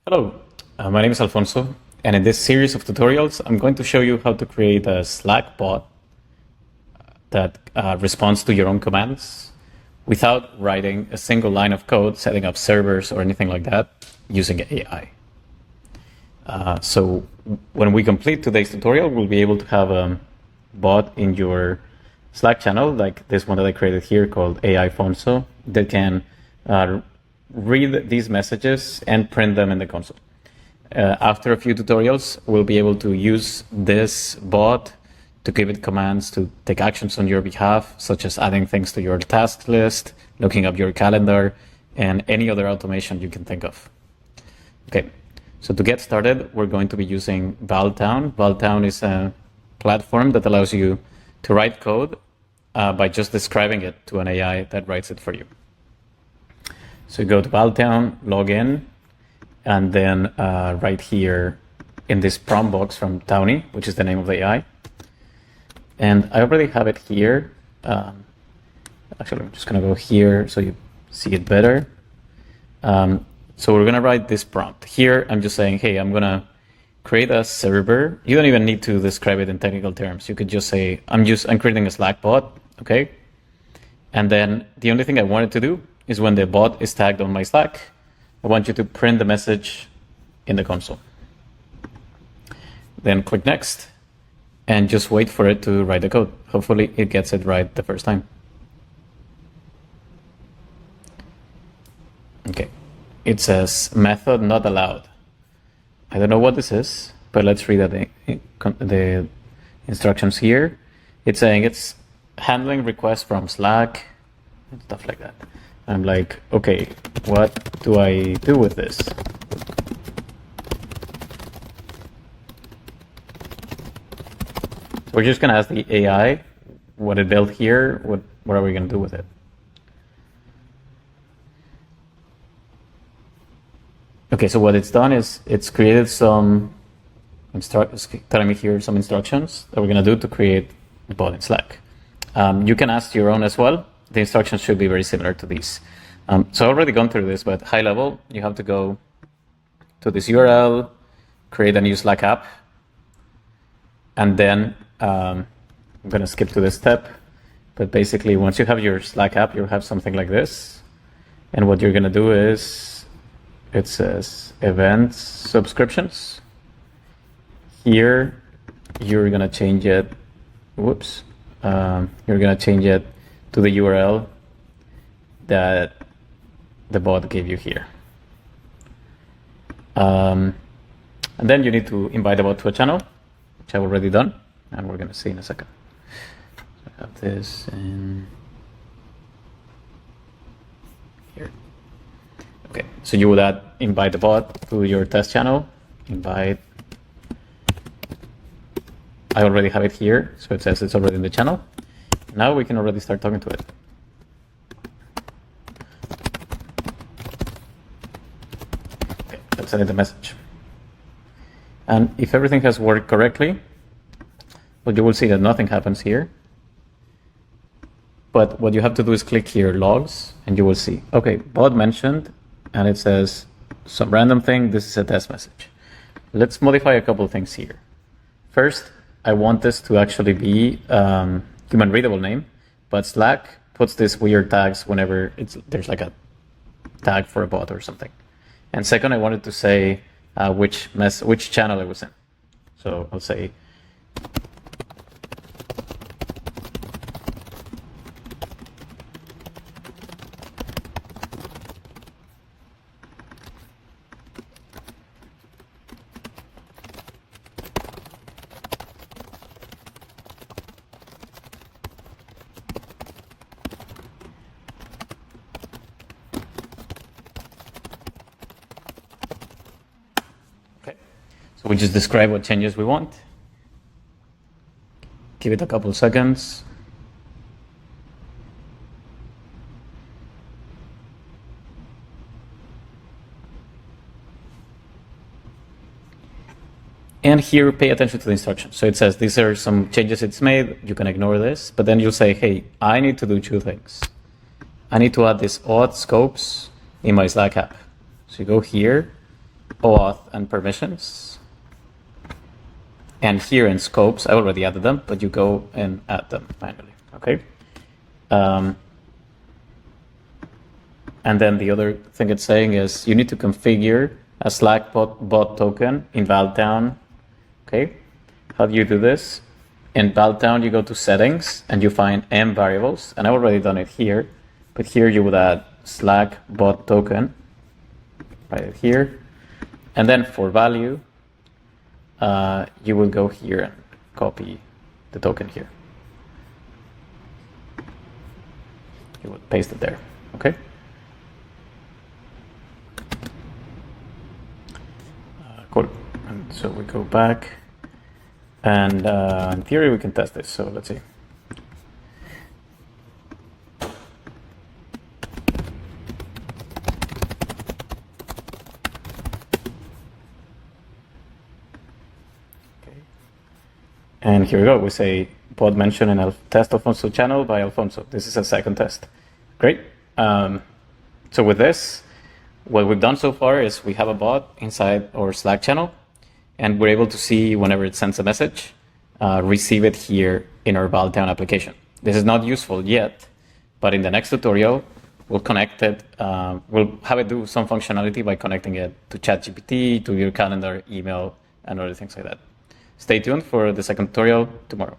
Hello, my name is Alfonso, and in this series of tutorials, I'm going to show you how to create a Slack bot that responds to your own commands without writing a single line of code, setting up servers or anything like that using AI. So when we complete today's tutorial, we'll be able to have a bot in your Slack channel, like this one that I created here called AI Fonso, that can read these messages and print them in the console. After a few tutorials, we'll be able to use this bot to give it commands to take actions on your behalf, such as adding things to your task list, looking up your calendar, and any other automation you can think of. Okay, so to get started, we're going to be using Valtown. Valtown is a platform that allows you to write code by just describing it to an AI that writes it for you. So you go to Valtown, log in, and then right here in this prompt box from Townie, which is the name of the AI. And I already have it here. Actually, I'm just going to go here so you see it better. So we're going to write this prompt. Here, I'm just saying, hey, I'm going to create a server. You don't even need to describe it in technical terms. You could just say, I'm creating a Slack bot, okay? And then the only thing I wanted to do is when the bot is tagged on my Slack, I want you to print the message in the console. Then click next and just wait for it to write the code. Hopefully it gets it right the first time. Okay, it says method not allowed. I don't know what this is, but let's read the instructions here. It's saying it's handling requests from Slack and stuff like that. I'm like, okay, what do I do with this? So we're just gonna ask the AI what it built here. What are we gonna do with it? Okay, so what it's done is it's created some telling me here some instructions that we're gonna do to create a bot in Slack. You can ask your own as well. The instructions should be very similar to these. So I've already gone through this, but high level, you have to go to this URL, create a new Slack app, and then I'm going to skip to this step. But basically, once you have your Slack app, you'll have something like this. And what you're going to do is, it says events subscriptions. Here, you're going to change it. Whoops. You're going to change it to the URL that the bot gave you here. And then you need to invite the bot to a channel, which I've already done, and we're going to see in a second. So I have this in here. Okay, so you would invite the bot to your test channel, invite. I already have it here, so it says it's already in the channel. Now we can already start talking to it. Okay, let's send it a message. And if everything has worked correctly, well, you will see that nothing happens here. But what you have to do is click here, logs, and you will see, okay, bot mentioned, and it says some random thing, this is a test message. Let's modify a couple things here. First, I want this to actually be human readable name, but Slack puts these weird tags whenever there's like a tag for a bot or something. And second, I wanted to say which channel it was in. So I'll say we just describe what changes we want. Give it a couple of seconds. And here, pay attention to the instructions. So it says these are some changes it's made. You can ignore this, but then you'll say, hey, I need to do two things. I need to add this auth scopes in my Slack app. So you go here, OAuth and permissions. And here in scopes, I already added them, but you go and add them manually, okay? And then the other thing it's saying is you need to configure a Slack bot token in Valtown, okay? How do you do this? In Valtown, you go to settings and you find M variables, and I've already done it here, but here you would add Slack bot token right here. And then for value, you will go here and copy the token here. You would paste it there, okay? Cool. And so we go back, and in theory we can test this. So let's see. And here we go. We say bot mention in test Alfonso channel by Alfonso. This is a second test. Great. So with this, what we've done so far is we have a bot inside our Slack channel, and we're able to see whenever it sends a message, receive it here in our Valtown application. This is not useful yet, but in the next tutorial, we'll connect it. We'll have it do some functionality by connecting it to ChatGPT, to your calendar, email, and other things like that. Stay tuned for the second tutorial tomorrow.